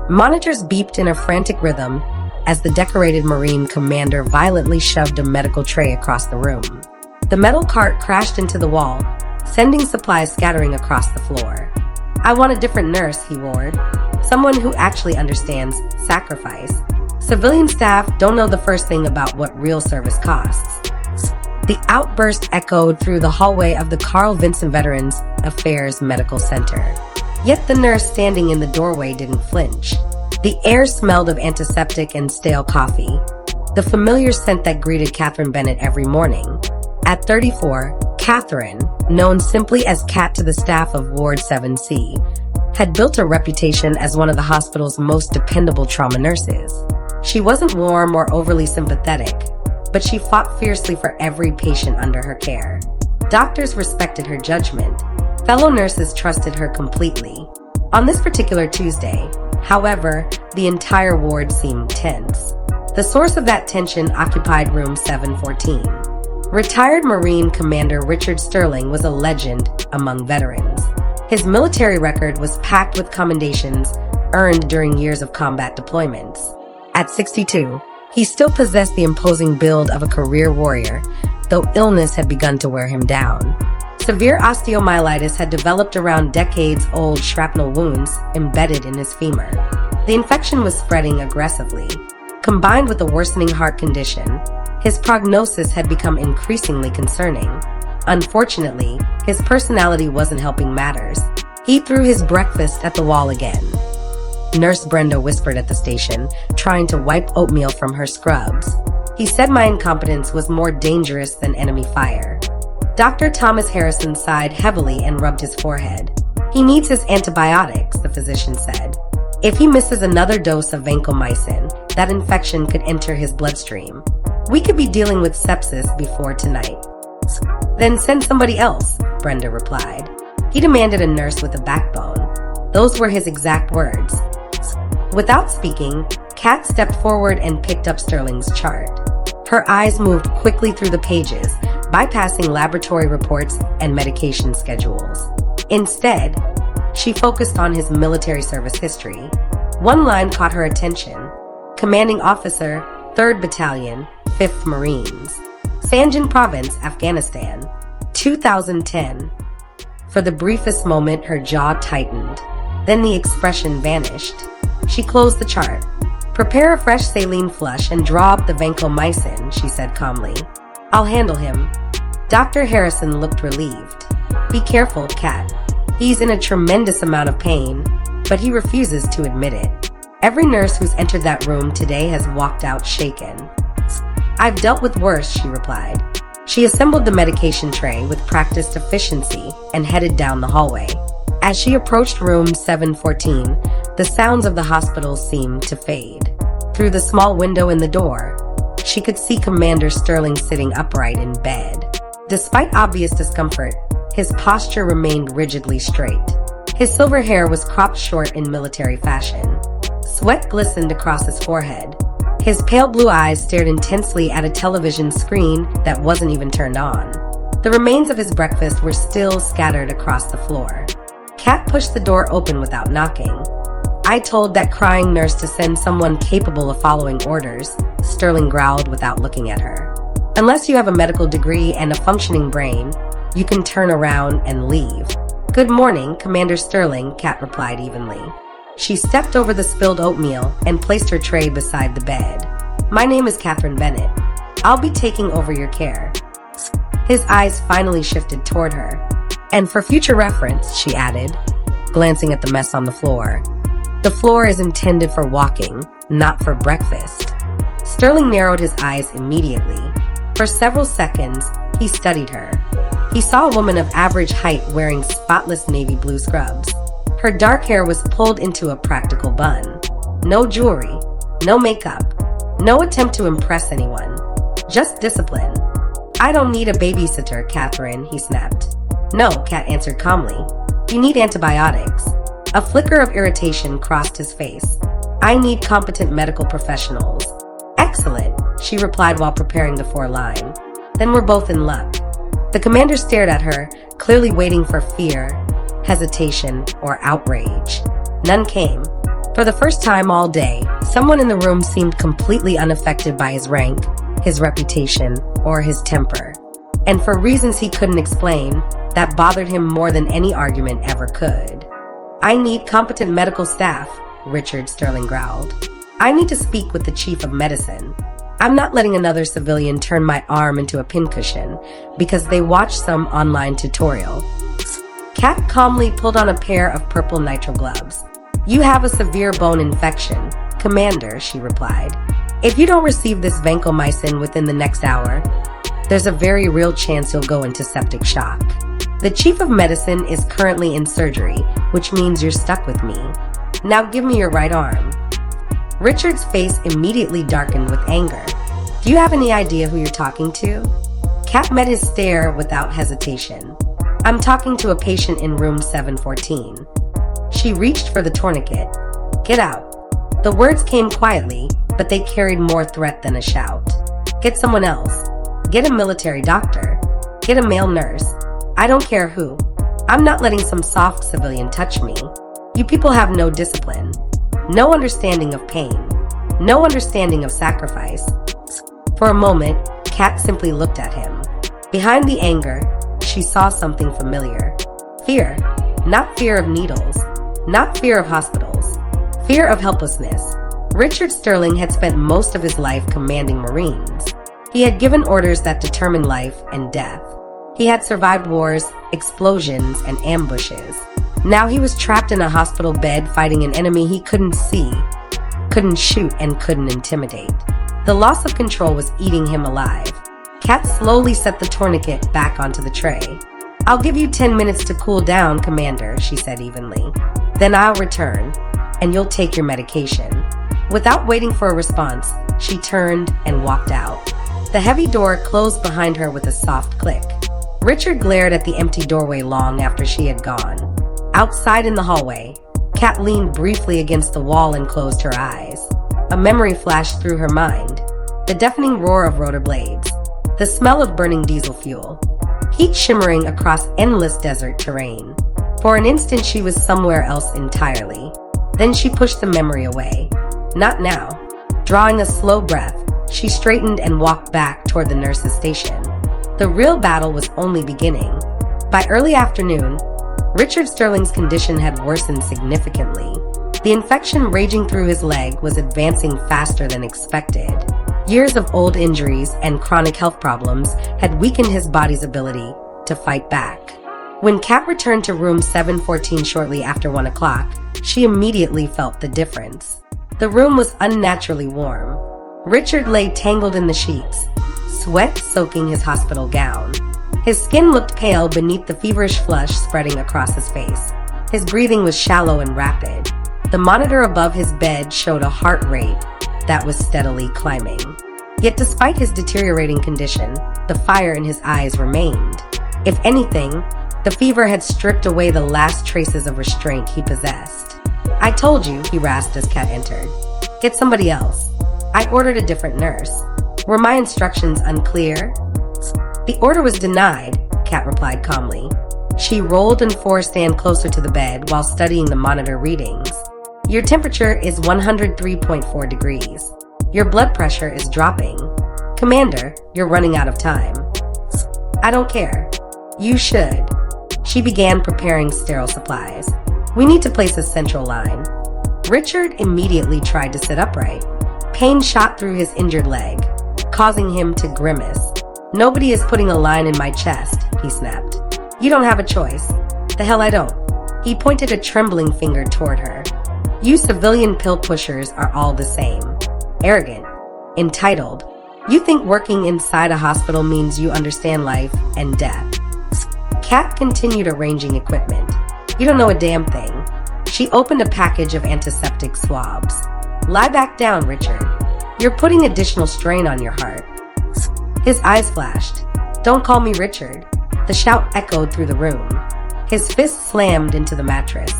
Monitors beeped in a frantic rhythm as the decorated Marine commander violently shoved a medical tray across the room. The metal cart crashed into the wall, sending supplies scattering across the floor. "I want a different nurse," he roared. "Someone who actually understands sacrifice. Civilian staff don't know the first thing about what real service costs." The outburst echoed through the hallway of the Carl Vinson Veterans Affairs Medical Center. Yet the nurse standing in the doorway didn't flinch. The air smelled of antiseptic and stale coffee, the familiar scent that greeted Catherine Bennett every morning. At 34, Catherine, known simply as Cat to the staff of Ward 7C, had built a reputation as one of the hospital's most dependable trauma nurses. She wasn't warm or overly sympathetic, but she fought fiercely for every patient under her care. Doctors respected her judgment. Fellow nurses trusted her completely. On this particular Tuesday, however, the entire ward seemed tense. The source of that tension occupied room 714. Retired Marine Commander Richard Sterling was a legend among veterans. His military record was packed with commendations earned during years of combat deployments. At 62, he still possessed the imposing build of a career warrior, though illness had begun to wear him down. Severe osteomyelitis had developed around decades-old shrapnel wounds embedded in his femur. The infection was spreading aggressively. Combined with a worsening heart condition, his prognosis had become increasingly concerning. Unfortunately, his personality wasn't helping matters. He threw his breakfast at the wall again. Nurse Brenda whispered at the station, trying to wipe oatmeal from her scrubs. "He said my incompetence was more dangerous than enemy fire." Dr. Thomas Harrison sighed heavily and rubbed his forehead. "He needs his antibiotics," the physician said. "If he misses another dose of vancomycin, that infection could enter his bloodstream. We could be dealing with sepsis before tonight." "Then send somebody else," Brenda replied. He demanded a nurse with a backbone. Those were his exact words. Without speaking, Kat stepped forward and picked up Sterling's chart. Her eyes moved quickly through the pages, bypassing laboratory reports and medication schedules. Instead, she focused on his military service history. One line caught her attention: Commanding Officer, 3rd Battalion, 5th Marines, Sanjan Province, Afghanistan, 2010. For the briefest moment, her jaw tightened. Then the expression vanished. She closed the chart. "Prepare a fresh saline flush and draw up the vancomycin," she said calmly. "I'll handle him." Dr. Harrison looked relieved. "Be careful, Kat. He's in a tremendous amount of pain, but he refuses to admit it. Every nurse who's entered that room today has walked out shaken." "I've dealt with worse," she replied. She assembled the medication tray with practiced efficiency and headed down the hallway. As she approached room 714, the sounds of the hospital seemed to fade. Through the small window in the door, she could see Commander Sterling sitting upright in bed. Despite obvious discomfort, his posture remained rigidly straight. His silver hair was cropped short in military fashion. Sweat glistened across his forehead. His pale blue eyes stared intensely at a television screen that wasn't even turned on. The remains of his breakfast were still scattered across the floor. Kat pushed the door open without knocking. "I told that crying nurse to send someone capable of following orders," Sterling growled without looking at her. "Unless you have a medical degree and a functioning brain, you can turn around and leave." "Good morning, Commander Sterling," Kat replied evenly. She stepped over the spilled oatmeal and placed her tray beside the bed. "My name is Catherine Bennett. I'll be taking over your care." His eyes finally shifted toward her. "And for future reference," she added, glancing at the mess on the floor, "the floor is intended for walking, not for breakfast." Sterling narrowed his eyes immediately. For several seconds, he studied her. He saw a woman of average height wearing spotless navy blue scrubs. Her dark hair was pulled into a practical bun. No jewelry, no makeup, no attempt to impress anyone. Just discipline. "I don't need a babysitter, Catherine," he snapped. "No," Kat answered calmly. "You need antibiotics." A flicker of irritation crossed his face. "I need competent medical professionals." "Excellent," she replied while preparing the 4-line. "Then we're both in luck." The commander stared at her, clearly waiting for fear, hesitation, or outrage. None came. For the first time all day, someone in the room seemed completely unaffected by his rank, his reputation, or his temper. And for reasons he couldn't explain, that bothered him more than any argument ever could. "I need competent medical staff," Richard Sterling growled. "I need to speak with the chief of medicine. I'm not letting another civilian turn my arm into a pincushion because they watched some online tutorial." Kat calmly pulled on a pair of purple nitrile gloves. "You have a severe bone infection, Commander," she replied. "If you don't receive this vancomycin within the next hour, there's a very real chance you'll go into septic shock. The chief of medicine is currently in surgery, which means you're stuck with me. Now give me your right arm." Richard's face immediately darkened with anger. "Do you have any idea who you're talking to?" Kat met his stare without hesitation. "I'm talking to a patient in room 714. She reached for the tourniquet. "Get out." The words came quietly, but they carried more threat than a shout. "Get someone else. Get a military doctor. Get a male nurse. I don't care who. I'm not letting some soft civilian touch me. You people have no discipline, no understanding of pain, no understanding of sacrifice." For a moment, Kat simply looked at him. Behind the anger, she saw something familiar. Fear. Not fear of needles, not fear of hospitals, fear of helplessness. Richard Sterling had spent most of his life commanding Marines. He had given orders that determined life and death. He had survived wars, explosions, and ambushes. Now he was trapped in a hospital bed fighting an enemy he couldn't see, couldn't shoot, and couldn't intimidate. The loss of control was eating him alive. Kat slowly set the tourniquet back onto the tray. "I'll give you 10 minutes to cool down, Commander," she said evenly. "Then I'll return, and you'll take your medication." Without waiting for a response, she turned and walked out. The heavy door closed behind her with a soft click. Richard glared at the empty doorway long after she had gone. Outside in the hallway, Kat leaned briefly against the wall and closed her eyes. A memory flashed through her mind. The deafening roar of rotor blades. The smell of burning diesel fuel. Heat shimmering across endless desert terrain. For an instant she was somewhere else entirely. Then she pushed the memory away. Not now. Drawing a slow breath, she straightened and walked back toward the nurse's station. The real battle was only beginning. By early afternoon, Richard Sterling's condition had worsened significantly. The infection raging through his leg was advancing faster than expected. Years of old injuries and chronic health problems had weakened his body's ability to fight back. When Kat returned to room 714 shortly after 1 o'clock, she immediately felt the difference. The room was unnaturally warm. Richard lay tangled in the sheets, sweat soaking his hospital gown. His skin looked pale beneath the feverish flush spreading across his face. His breathing was shallow and rapid. The monitor above his bed showed a heart rate that was steadily climbing. Yet despite his deteriorating condition, the fire in his eyes remained. If anything, the fever had stripped away the last traces of restraint he possessed. "I told you," he rasped as Kat entered. "Get somebody else. I ordered a different nurse. Were my instructions unclear?" "The order was denied," Kat replied calmly. She rolled and forced stand closer to the bed while studying the monitor readings. "Your temperature is 103.4 degrees. Your blood pressure is dropping. Commander, you're running out of time." "I don't care." "You should." She began preparing sterile supplies. "We need to place a central line." Richard immediately tried to sit upright. Pain shot through his injured leg, causing him to grimace. "Nobody is putting a line in my chest," he snapped. "You don't have a choice." "The hell I don't." He pointed a trembling finger toward her. "You civilian pill pushers are all the same. Arrogant. Entitled. You think working inside a hospital means you understand life and death." Kat continued arranging equipment. "You don't know a damn thing." She opened a package of antiseptic swabs. "Lie back down, Richard. You're putting additional strain on your heart." His eyes flashed. "Don't call me Richard." The shout echoed through the room. His fist slammed into the mattress.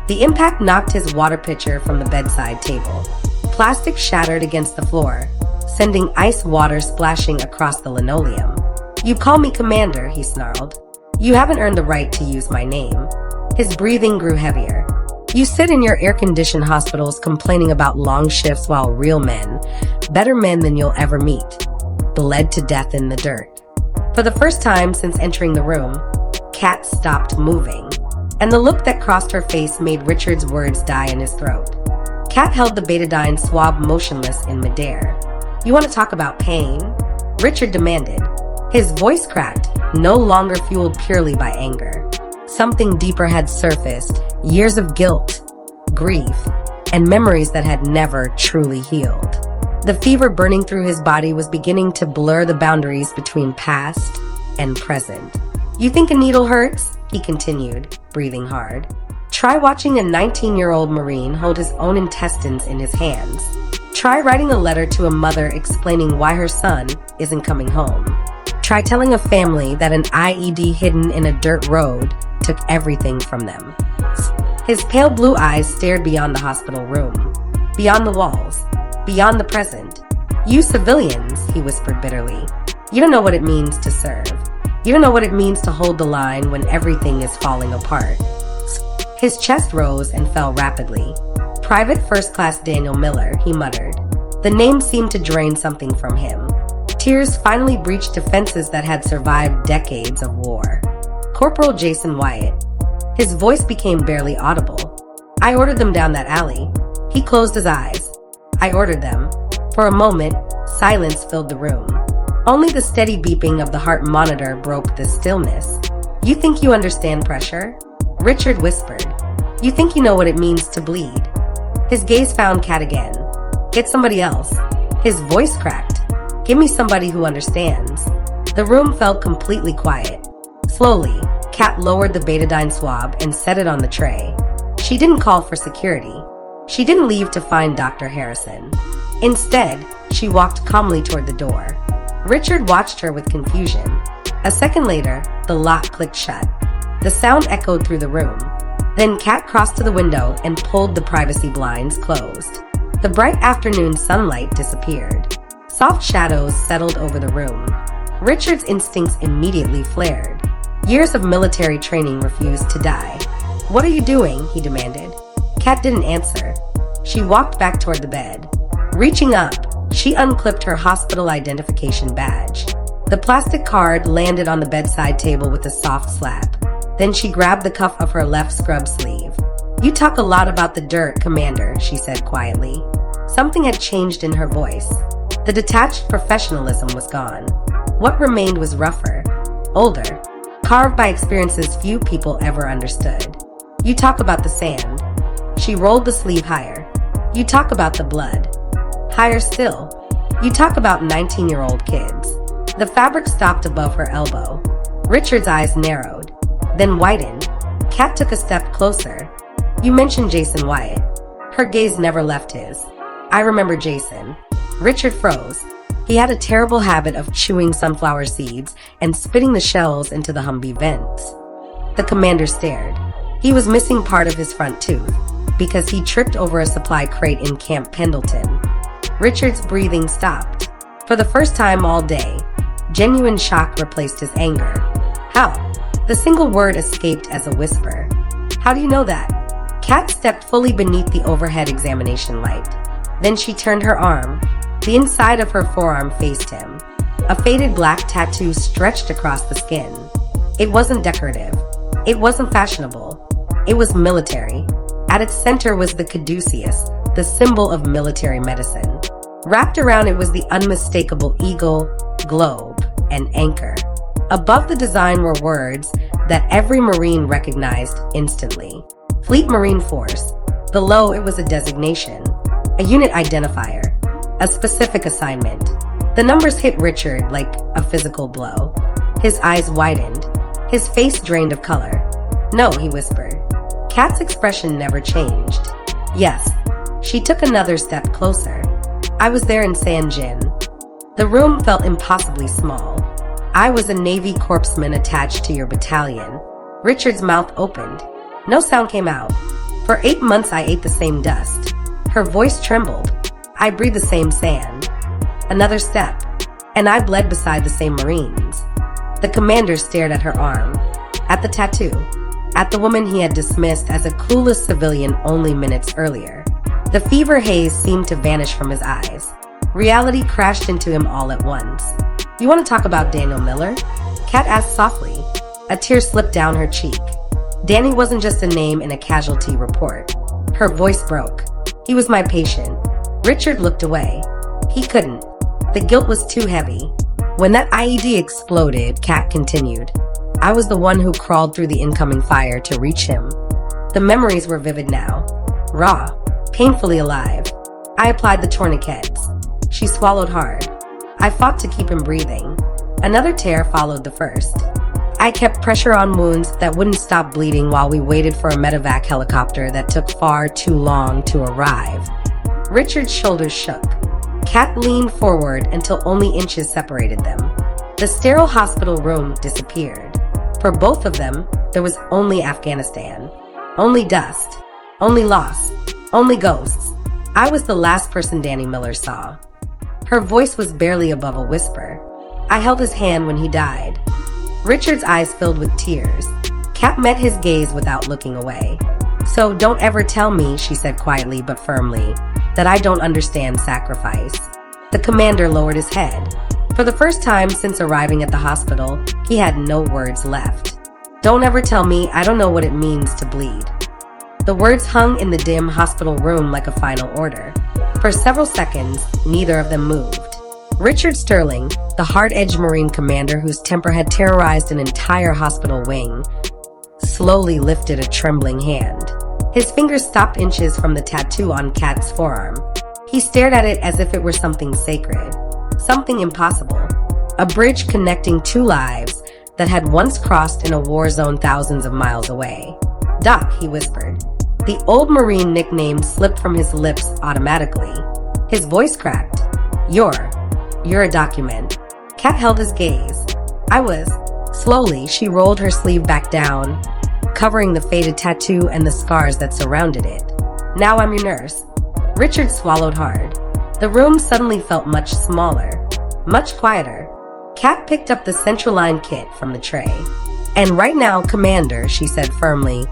The impact knocked his water pitcher from the bedside table. Plastic shattered against the floor, sending ice water splashing across the linoleum. "You call me Commander," he snarled. "You haven't earned the right to use my name." His breathing grew heavier. You sit in your air-conditioned hospitals complaining about long shifts while real men, better men than you'll ever meet, bled to death in the dirt. For the first time since entering the room, Kat stopped moving, and the look that crossed her face made Richard's words die in his throat. Kat held the betadine swab motionless in midair. "You want to talk about pain?" Richard demanded. His voice cracked, no longer fueled purely by anger. Something deeper had surfaced, years of guilt, grief, and memories that had never truly healed. The fever burning through his body was beginning to blur the boundaries between past and present. "You think a needle hurts?" he continued, breathing hard. "Try watching a 19-year-old Marine hold his own intestines in his hands. Try writing a letter to a mother explaining why her son isn't coming home. Try telling a family that an IED hidden in a dirt road took everything from them." His pale blue eyes stared beyond the hospital room, beyond the walls, beyond the present. "You civilians," he whispered bitterly. "You don't know what it means to serve. You don't know what it means to hold the line when everything is falling apart." His chest rose and fell rapidly. "Private First Class Daniel Miller," he muttered. The name seemed to drain something from him. Tears finally breached defenses that had survived decades of war. "Corporal Jason Wyatt." His voice became barely audible. "I ordered them down that alley." He closed his eyes. "I ordered them." For a moment, silence filled the room. Only the steady beeping of the heart monitor broke the stillness. "You think you understand pressure?" Richard whispered. "You think you know what it means to bleed?" His gaze found Kat again. "Get somebody else." His voice cracked. "Give me somebody who understands." The room felt completely quiet. Slowly, Kat lowered the betadine swab and set it on the tray. She didn't call for security. She didn't leave to find Dr. Harrison. Instead, she walked calmly toward the door. Richard watched her with confusion. A second later, the lock clicked shut. The sound echoed through the room. Then Kat crossed to the window and pulled the privacy blinds closed. The bright afternoon sunlight disappeared. Soft shadows settled over the room. Richard's instincts immediately flared. Years of military training refused to die. "What are you doing?" he demanded. Kat didn't answer. She walked back toward the bed. Reaching up, she unclipped her hospital identification badge. The plastic card landed on the bedside table with a soft slap. Then she grabbed the cuff of her left scrub sleeve. "You talk a lot about the dirt, Commander," she said quietly. Something had changed in her voice. The detached professionalism was gone. What remained was rougher, older, carved by experiences few people ever understood. "You talk about the sand." She rolled the sleeve higher. "You talk about the blood." Higher still. "You talk about 19-year-old kids." The fabric stopped above her elbow. Richard's eyes narrowed, then widened. Kat took a step closer. "You mentioned Jason Wyatt." Her gaze never left his. "I remember Jason." Richard froze. He had a terrible habit of chewing sunflower seeds and spitting the shells into the Humvee vents. The commander stared. He was missing part of his front tooth because he tripped over a supply crate in Camp Pendleton. Richard's breathing stopped. For the first time all day, genuine shock replaced his anger. "How?" The single word escaped as a whisper. "How do you know that?" Kat stepped fully beneath the overhead examination light. Then she turned her arm. The inside of her forearm faced him. A faded black tattoo stretched across the skin. It wasn't decorative. It wasn't fashionable. It was military. At its center was the caduceus, the symbol of military medicine. Wrapped around it was the unmistakable eagle, globe, and anchor. Above the design were words that every Marine recognized instantly. Fleet Marine Force. Below it was a designation, a unit identifier, a specific assignment. The numbers hit Richard like a physical blow. His eyes widened. His face drained of color. "No," he whispered. Kat's expression never changed. "Yes." She took another step closer. "I was there in San Jin." The room felt impossibly small. "I was a Navy corpsman attached to your battalion." Richard's mouth opened. No sound came out. "For 8 months I ate the same dust." Her voice trembled. "I breathed the same sand." Another step, and I bled beside the same Marines. The commander stared at her arm, at the tattoo, at the woman he had dismissed as a clueless civilian only minutes earlier. The fever haze seemed to vanish from his eyes. Reality crashed into him all at once. "You want to talk about Daniel Miller?" Kat asked softly. A tear slipped down her cheek. Danny wasn't just a name in a casualty report. Her voice broke. "He was my patient." Richard looked away. He couldn't. The guilt was too heavy. "When that IED exploded," Kat continued, "I was the one who crawled through the incoming fire to reach him." The memories were vivid now. Raw. Painfully alive. "I applied the tourniquets." She swallowed hard. "I fought to keep him breathing." Another tear followed the first. "I kept pressure on wounds that wouldn't stop bleeding while we waited for a medevac helicopter that took far too long to arrive." Richard's shoulders shook. Kat leaned forward until only inches separated them. The sterile hospital room disappeared. For both of them, there was only Afghanistan. Only dust. Only loss. Only ghosts. "I was the last person Danny Miller saw." Her voice was barely above a whisper. "I held his hand when he died." Richard's eyes filled with tears. Kat met his gaze without looking away. "So don't ever tell me," she said quietly but firmly, "that I don't understand sacrifice." The commander lowered his head. For the first time since arriving at the hospital, he had no words left. "Don't ever tell me I don't know what it means to bleed." The words hung in the dim hospital room like a final order. For several seconds, neither of them moved. Richard Sterling, the hard-edged Marine commander whose temper had terrorized an entire hospital wing, slowly lifted a trembling hand. His fingers stopped inches from the tattoo on Kat's forearm. He stared at it as if it were something sacred, something impossible, a bridge connecting two lives that had once crossed in a war zone thousands of miles away. "Doc," he whispered. The old Marine nickname slipped from his lips automatically. His voice cracked. You're a document." Kat held his gaze. "I was." Slowly, she rolled her sleeve back down, covering the faded tattoo and the scars that surrounded it. "Now I'm your nurse." Richard swallowed hard. The room suddenly felt much smaller, much quieter. Kat picked up the central line kit from the tray. "And right now, Commander," she said firmly,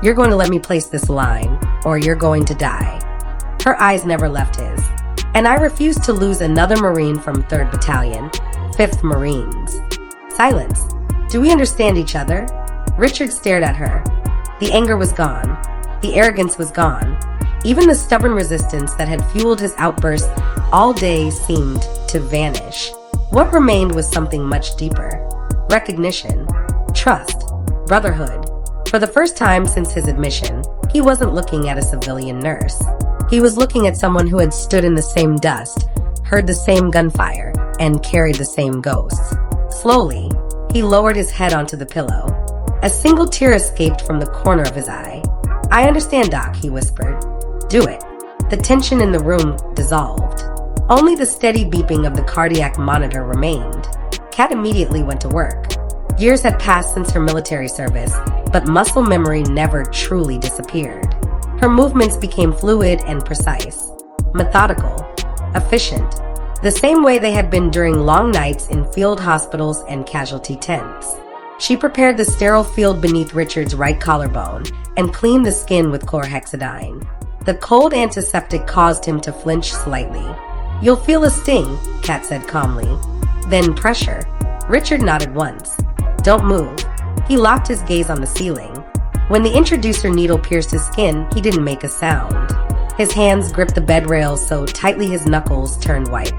"you're going to let me place this line, or you're going to die." Her eyes never left his. "And I refuse to lose another Marine from 3rd Battalion, 5th Marines." Silence. "Do we understand each other?" Richard stared at her. The anger was gone. The arrogance was gone. Even the stubborn resistance that had fueled his outbursts all day seemed to vanish. What remained was something much deeper. Recognition. Trust. Brotherhood. For the first time since his admission, he wasn't looking at a civilian nurse. He was looking at someone who had stood in the same dust, heard the same gunfire, and carried the same ghosts. Slowly, he lowered his head onto the pillow. A single tear escaped from the corner of his eye. "I understand, Doc," he whispered. "Do it." The tension in the room dissolved. Only the steady beeping of the cardiac monitor remained. Kat immediately went to work. Years had passed since her military service, but muscle memory never truly disappeared. Her movements became fluid and precise, methodical, efficient, the same way they had been during long nights in field hospitals and casualty tents. She prepared the sterile field beneath Richard's right collarbone and cleaned the skin with chlorhexidine. The cold antiseptic caused him to flinch slightly. "You'll feel a sting," Kat said calmly. "Then pressure." Richard nodded once. "Don't move." He locked his gaze on the ceiling. When the introducer needle pierced his skin, he didn't make a sound. His hands gripped the bed rails so tightly his knuckles turned white.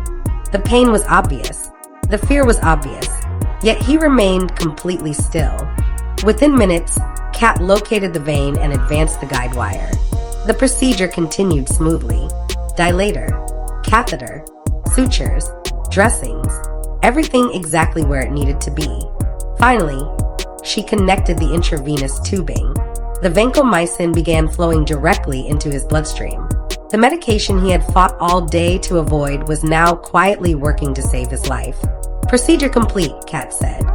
The pain was obvious. The fear was obvious. Yet he remained completely still. Within minutes, Kat located the vein and advanced the guide wire. The procedure continued smoothly. Dilator, catheter, sutures, dressings, everything exactly where it needed to be. Finally, she connected the intravenous tubing. The vancomycin began flowing directly into his bloodstream. The medication he had fought all day to avoid was now quietly working to save his life. "Procedure complete," Kat said.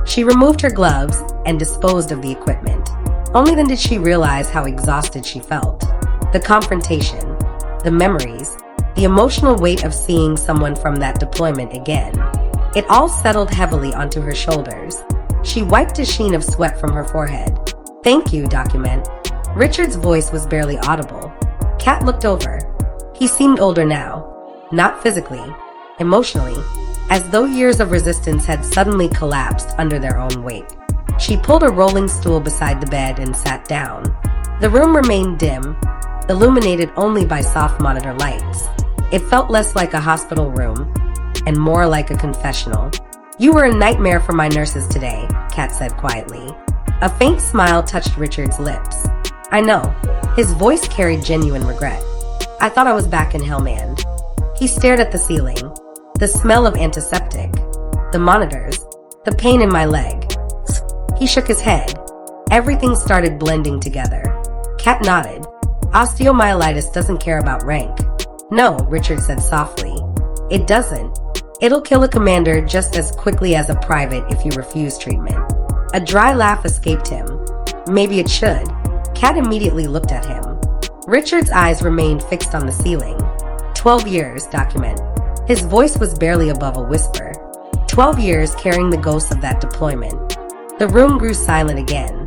She removed her gloves and disposed of the equipment. Only then did she realize how exhausted she felt. The confrontation, the memories, the emotional weight of seeing someone from that deployment again. It all settled heavily onto her shoulders. She wiped a sheen of sweat from her forehead. Thank you, document. Richard's voice was barely audible. Kat looked over. He seemed older now. Not physically, emotionally, as though years of resistance had suddenly collapsed under their own weight. She pulled a rolling stool beside the bed and sat down. The room remained dim, illuminated only by soft monitor lights. It felt less like a hospital room and more like a confessional. You were a nightmare for my nurses today, Kat said quietly. A faint smile touched Richard's lips. I know. His voice carried genuine regret. I thought I was back in Hellman. He stared at the ceiling. The smell of antiseptic. The monitors. The pain in my leg. He shook his head. Everything started blending together. Kat nodded. Osteomyelitis doesn't care about rank. No, Richard said softly. It doesn't. It'll kill a commander just as quickly as a private if you refuse treatment. A dry laugh escaped him. Maybe it should. Kat immediately looked at him. Richard's eyes remained fixed on the ceiling. 12 years, document. His voice was barely above a whisper. 12 years carrying the ghosts of that deployment. The room grew silent again.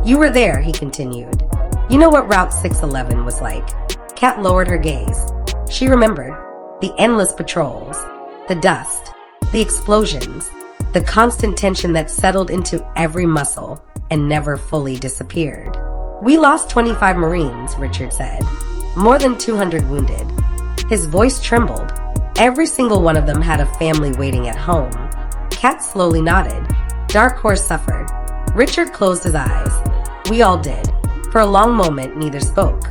You were there, he continued. You know what Route 611 was like. Kat lowered her gaze. She remembered. The endless patrols. The dust. The explosions. The constant tension that settled into every muscle and never fully disappeared. We lost 25 Marines, Richard said. More than 200 wounded. His voice trembled. Every single one of them had a family waiting at home. Kat slowly nodded. Dark Horse suffered. Richard closed his eyes. We all did. For a long moment, neither spoke.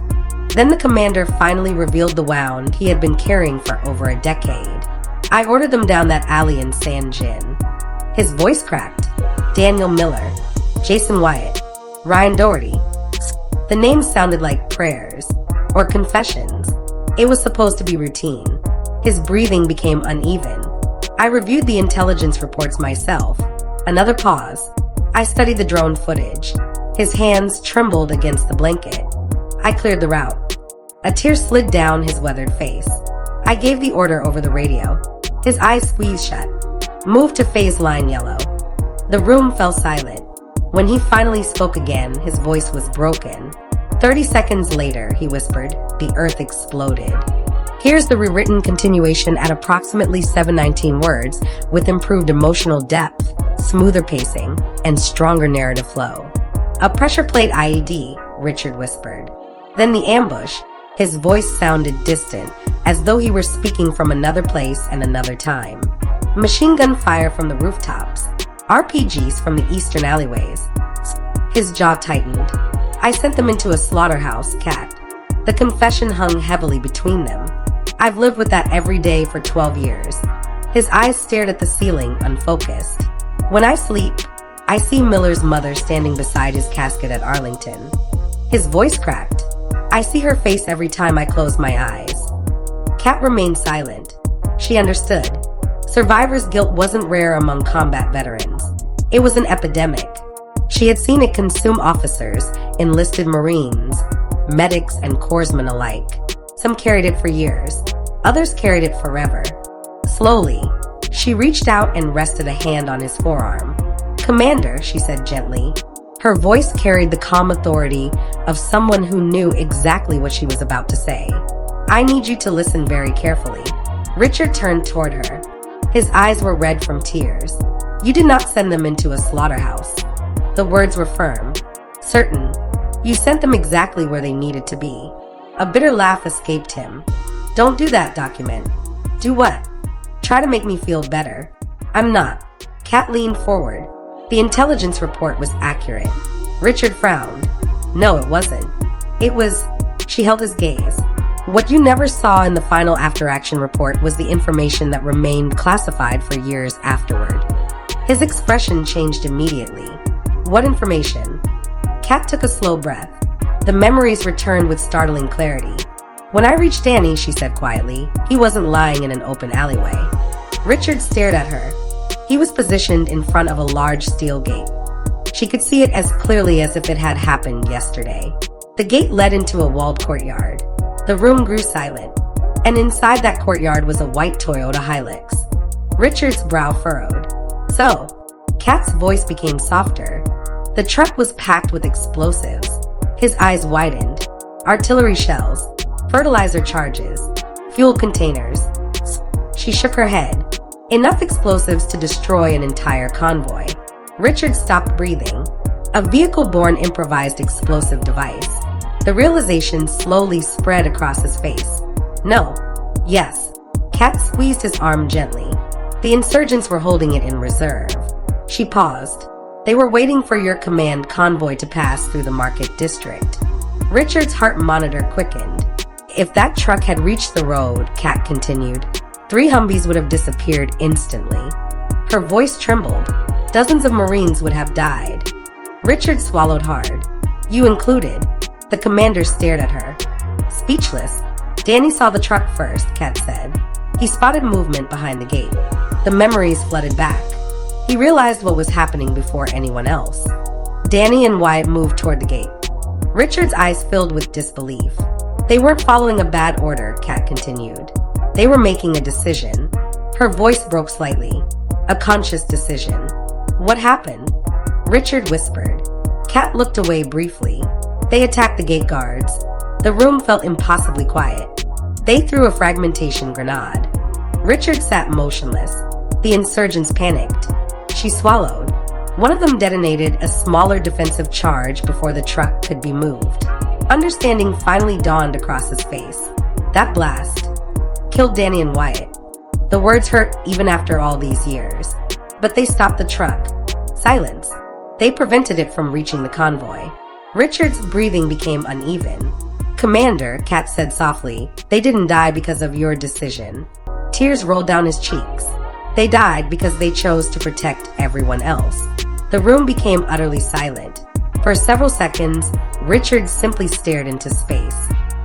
Then the commander finally revealed the wound he had been carrying for over a decade. I ordered them down that alley in San Jin. His voice cracked. Daniel Miller, Jason Wyatt, Ryan Doherty. The names sounded like prayers or confessions. It was supposed to be routine. His breathing became uneven. I reviewed the intelligence reports myself. Another pause. I studied the drone footage. His hands trembled against the blanket. I cleared the route. A tear slid down his weathered face. I gave the order over the radio. His eyes squeezed shut. Move to phase line yellow. The room fell silent. When he finally spoke again, his voice was broken. 30 seconds later, he whispered, the earth exploded. Here's the rewritten continuation at approximately 719 words with improved emotional depth, smoother pacing, and stronger narrative flow. A pressure plate IED, Richard whispered. Then the ambush. His voice sounded distant, as though he were speaking from another place and another time. Machine gun fire from the rooftops. RPGs from the eastern alleyways. His jaw tightened. I sent them into a slaughterhouse, Kat. The confession hung heavily between them. I've lived with that every day for 12 years. His eyes stared at the ceiling, unfocused. When I sleep, I see Miller's mother standing beside his casket at Arlington. His voice cracked. I see her face every time I close my eyes. Kat remained silent. She understood. Survivor's guilt wasn't rare among combat veterans. It was an epidemic. She had seen it consume officers, enlisted Marines, medics, and corpsmen alike. Some carried it for years. Others carried it forever. Slowly, she reached out and rested a hand on his forearm. Commander, she said gently. Her voice carried the calm authority of someone who knew exactly what she was about to say. I need you to listen very carefully. Richard turned toward her. His eyes were red from tears. You did not send them into a slaughterhouse. The words were firm, certain. You sent them exactly where they needed to be. A bitter laugh escaped him. Don't do that, document. Do what? Try to make me feel better. I'm not. Kat leaned forward. The intelligence report was accurate. Richard frowned. No, it wasn't. It was... She held his gaze. What you never saw in the final after-action report was the information that remained classified for years afterward. His expression changed immediately. What information? Kat took a slow breath. The memories returned with startling clarity. When I reached Danny, she said quietly, he wasn't lying in an open alleyway. Richard stared at her. He was positioned in front of a large steel gate. She could see it as clearly as if it had happened yesterday. The gate led into a walled courtyard. The room grew silent, and inside that courtyard was a white Toyota Hilux. Richard's brow furrowed. So, Kat's voice became softer. The truck was packed with explosives. His eyes widened. Artillery shells, fertilizer charges, fuel containers. She shook her head. Enough explosives to destroy an entire convoy. Richard stopped breathing. A vehicle-borne improvised explosive device. The realization slowly spread across his face. No. Yes. Kat squeezed his arm gently. The insurgents were holding it in reserve. She paused. They were waiting for your command convoy to pass through the market district. Richard's heart monitor quickened. If that truck had reached the road, Kat continued, 3 Humvees would have disappeared instantly. Her voice trembled. Dozens of Marines would have died. Richard swallowed hard. You included. The commander stared at her. Speechless. Danny saw the truck first, Kat said. He spotted movement behind the gate. The memories flooded back. He realized what was happening before anyone else. Danny and Wyatt moved toward the gate. Richard's eyes filled with disbelief. They weren't following a bad order, Kat continued. They were making a decision. Her voice broke slightly. A conscious decision. What happened? Richard whispered. Kat looked away briefly. They attacked the gate guards. The room felt impossibly quiet. They threw a fragmentation grenade. Richard sat motionless. The insurgents panicked. She swallowed. One of them detonated a smaller defensive charge before the truck could be moved. Understanding finally dawned across his face. That blast killed Danny and Wyatt. The words hurt even after all these years. But they stopped the truck. Silence. They prevented it from reaching the convoy. Richard's breathing became uneven. Commander, Kat said softly, they didn't die because of your decision. Tears rolled down his cheeks. They died because they chose to protect everyone else. The room became utterly silent. For several seconds, Richard simply stared into space.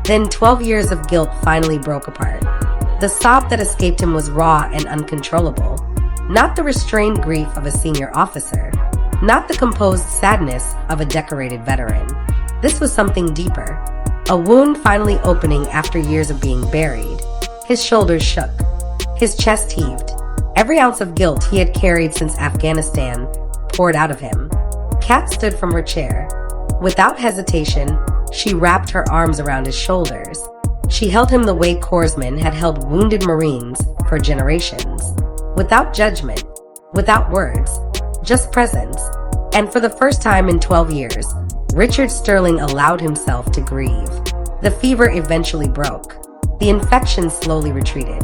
Then 12 years of guilt finally broke apart. The sob that escaped him was raw and uncontrollable. Not the restrained grief of a senior officer. Not the composed sadness of a decorated veteran. This was something deeper. A wound finally opening after years of being buried. His shoulders shook. His chest heaved. Every ounce of guilt he had carried since Afghanistan poured out of him. Kat stood from her chair. Without hesitation, she wrapped her arms around his shoulders. She held him the way corpsmen had held wounded Marines for generations. Without judgment, without words, just presence. And for the first time in 12 years, Richard Sterling allowed himself to grieve. The fever eventually broke. The infection slowly retreated.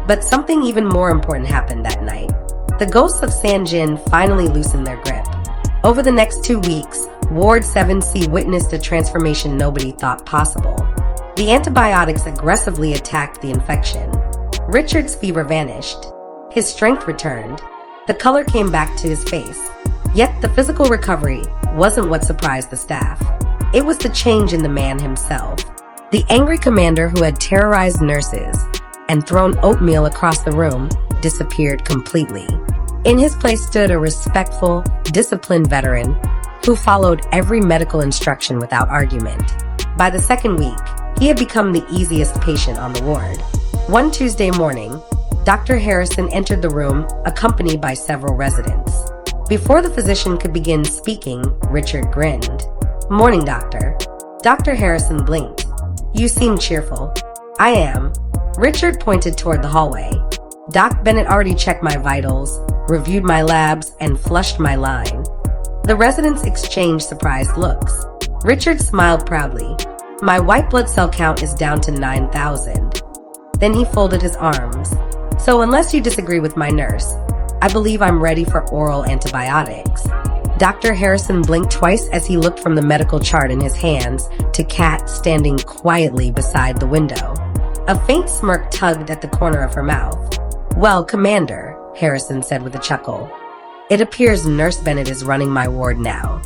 But something even more important happened that night. The ghosts of San Jin finally loosened their grip. Over the next 2 weeks, Ward 7C witnessed a transformation nobody thought possible. The antibiotics aggressively attacked the infection. Richard's fever vanished. His strength returned. The color came back to his face. Yet the physical recovery wasn't what surprised the staff. It was the change in the man himself. The angry commander who had terrorized nurses and thrown oatmeal across the room disappeared completely. In his place stood a respectful, disciplined veteran who followed every medical instruction without argument. By the second week, he had become the easiest patient on the ward. One Tuesday morning, Dr. Harrison entered the room accompanied by several residents. Before the physician could begin speaking, Richard grinned. "Morning, doctor." Dr. Harrison blinked. "You seem cheerful." "I am." Richard pointed toward the hallway. Doc Bennett already checked my vitals, reviewed my labs, and flushed my line. The residents exchanged surprised looks. Richard smiled proudly. "My white blood cell count is down to 9,000. Then he folded his arms. "So unless you disagree with my nurse, I believe I'm ready for oral antibiotics." Dr. Harrison blinked twice as he looked from the medical chart in his hands to Kat standing quietly beside the window. A faint smirk tugged at the corner of her mouth. "Well, Commander," Harrison said with a chuckle, "it appears Nurse Bennett is running my ward now."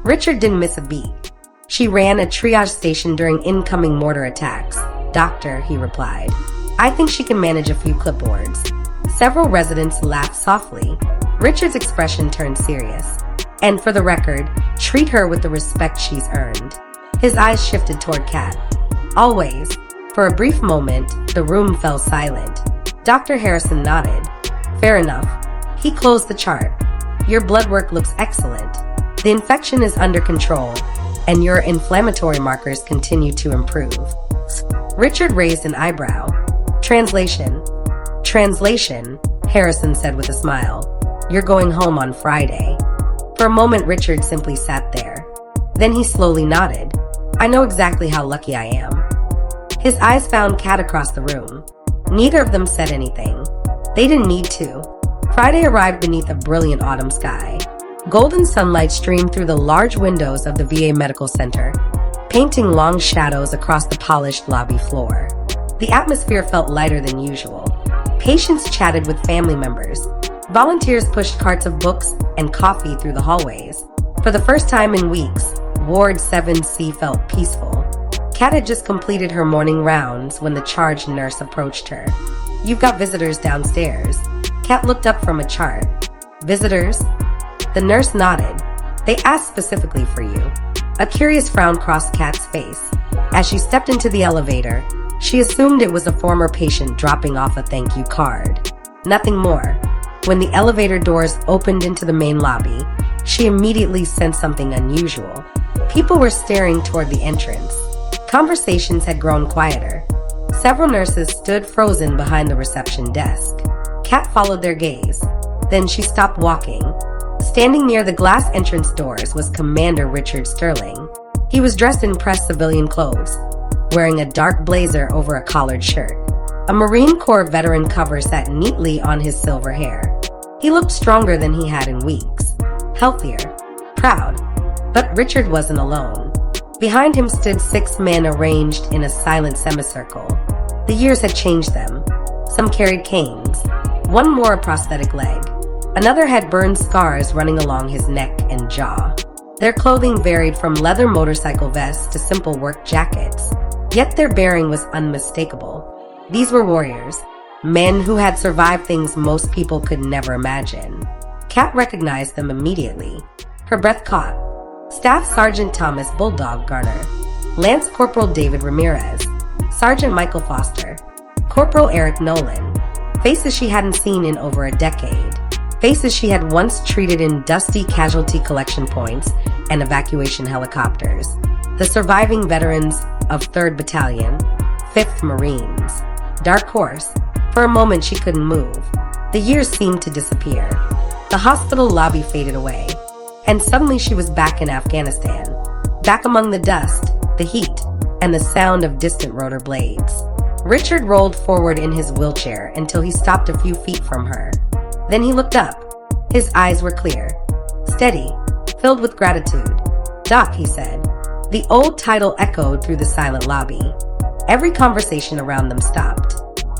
Richard didn't miss a beat. "She ran a triage station during incoming mortar attacks." "Doctor," he replied, "I think she can manage a few clipboards." Several residents laughed softly. Richard's expression turned serious. "And for the record, treat her with the respect she's earned." His eyes shifted toward Kat. "Always." For a brief moment, the room fell silent. Dr. Harrison nodded. "Fair enough." He closed the chart. "Your blood work looks excellent. The infection is under control, and your inflammatory markers continue to improve. Richard raised an eyebrow. Translation. Translation, Harrison said with a smile. You're going home on Friday. For a moment, Richard simply sat there. Then he slowly nodded. I know exactly how lucky I am. His eyes found Kat across the room. Neither of them said anything. They didn't need to. Friday arrived beneath a brilliant autumn sky. Golden sunlight streamed through the large windows of the VA Medical Center, painting long shadows across the polished lobby floor. The atmosphere felt lighter than usual. Patients chatted with family members. Volunteers pushed carts of books and coffee through the hallways. For the first time in weeks, Ward 7C felt peaceful. Kat had just completed her morning rounds when the charge nurse approached her. You've got visitors downstairs. Kat looked up from a chart. Visitors? The nurse nodded. They asked specifically for you. A curious frown crossed Kat's face. As she stepped into the elevator, she assumed it was a former patient dropping off a thank you card. Nothing more. When the elevator doors opened into the main lobby, she immediately sensed something unusual. People were staring toward the entrance. Conversations had grown quieter. Several nurses stood frozen behind the reception desk. Kat followed their gaze. Then she stopped walking. Standing near the glass entrance doors was Commander Richard Sterling. He was dressed in pressed civilian clothes, wearing a dark blazer over a collared shirt. A Marine Corps veteran cover sat neatly on his silver hair. He looked stronger than he had in weeks, healthier, proud. But Richard wasn't alone. Behind him stood 6 men arranged in a silent semicircle. The years had changed them. Some carried canes. One wore a prosthetic leg. Another had burned scars running along his neck and jaw. Their clothing varied from leather motorcycle vests to simple work jackets. Yet their bearing was unmistakable. These were warriors, men who had survived things most people could never imagine. Kat recognized them immediately. Her breath caught. Staff Sergeant Thomas Bulldog Garner, Lance Corporal David Ramirez, Sergeant Michael Foster, Corporal Eric Nolan. Faces she hadn't seen in over a decade. Faces she had once treated in dusty casualty collection points and evacuation helicopters. The surviving veterans of 3rd Battalion, 5th Marines. Dark Horse. For a moment she couldn't move. The years seemed to disappear. The hospital lobby faded away. And suddenly she was back in Afghanistan. Back among the dust, the heat, and the sound of distant rotor blades. Richard rolled forward in his wheelchair until he stopped a few feet from her. Then he looked up. His eyes were clear, steady, filled with gratitude. Doc, he said. The old title echoed through the silent lobby. Every conversation around them stopped.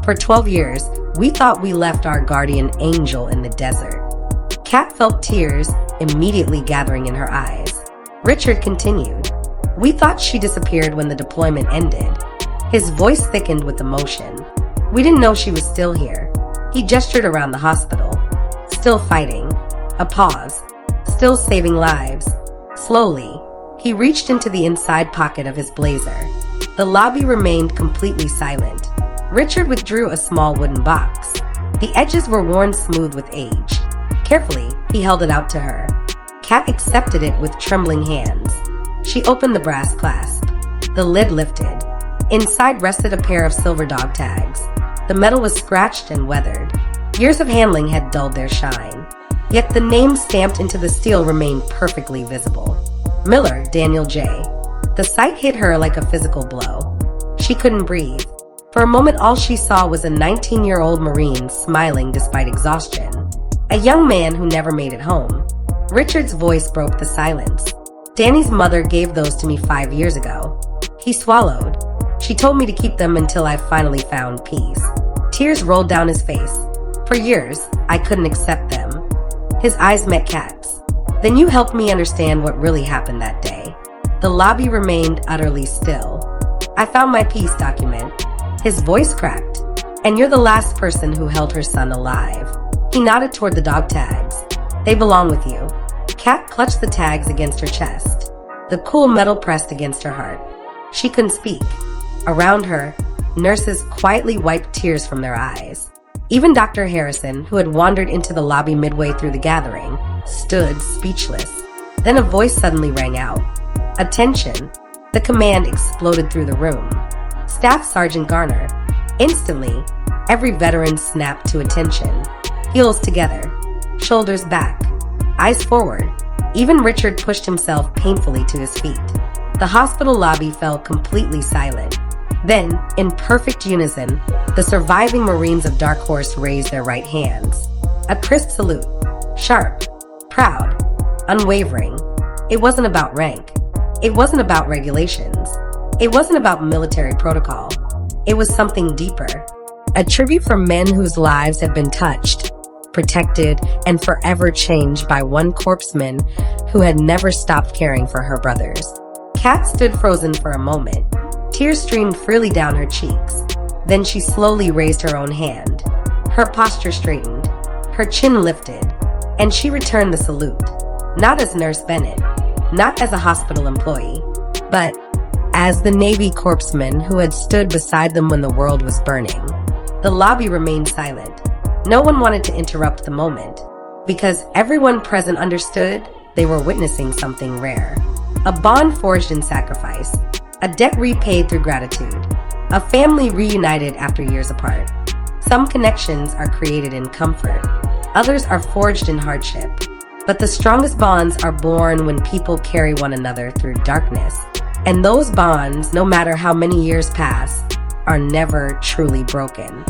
For 12 years, we thought we left our guardian angel in the desert. Kat felt tears immediately gathering in her eyes. Richard continued. We thought she disappeared when the deployment ended. His voice thickened with emotion. We didn't know she was still here. He gestured around the hospital. Still fighting. A pause. Still saving lives. Slowly, he reached into the inside pocket of his blazer. The lobby remained completely silent. Richard withdrew a small wooden box. The edges were worn smooth with age. Carefully, he held it out to her. Kat accepted it with trembling hands. She opened the brass clasp. The lid lifted. Inside rested a pair of silver dog tags. The metal was scratched and weathered. Years of handling had dulled their shine. Yet the name stamped into the steel remained perfectly visible. Miller, Daniel J. The sight hit her like a physical blow. She couldn't breathe. For a moment, all she saw was a 19-year-old Marine smiling despite exhaustion. A young man who never made it home. Richard's voice broke the silence. Danny's mother gave those to me 5 years ago. He swallowed. She told me to keep them until I finally found peace. Tears rolled down his face. For years, I couldn't accept them. His eyes met Kat's. Then you helped me understand what really happened that day. The lobby remained utterly still. I found my peace document. His voice cracked. And you're the last person who held her son alive. He nodded toward the dog tags. They belong with you. Kat clutched the tags against her chest. The cool metal pressed against her heart. She couldn't speak. Around her, nurses quietly wiped tears from their eyes. Even Dr. Harrison, who had wandered into the lobby midway through the gathering, stood speechless. Then a voice suddenly rang out. "Attention!" The command exploded through the room. "Staff Sergeant Garner." Instantly, every veteran snapped to attention. Heels together, shoulders back, eyes forward. Even Richard pushed himself painfully to his feet. The hospital lobby fell completely silent. Then, in perfect unison, the surviving Marines of Dark Horse raised their right hands. A crisp salute. Sharp, proud, unwavering. It wasn't about rank. It wasn't about regulations. It wasn't about military protocol. It was something deeper. A tribute from men whose lives had been touched, protected, and forever changed by one corpsman who had never stopped caring for her brothers. Kat stood frozen for a moment. Tears streamed freely down her cheeks. Then she slowly raised her own hand. Her posture straightened, her chin lifted, and she returned the salute. Not as Nurse Bennett, not as a hospital employee, but as the Navy corpsman who had stood beside them when the world was burning. The lobby remained silent. No one wanted to interrupt the moment, because everyone present understood they were witnessing something rare. A bond forged in sacrifice, a debt repaid through gratitude, a family reunited after years apart. Some connections are created in comfort, others are forged in hardship. But the strongest bonds are born when people carry one another through darkness. And those bonds, no matter how many years pass, are never truly broken.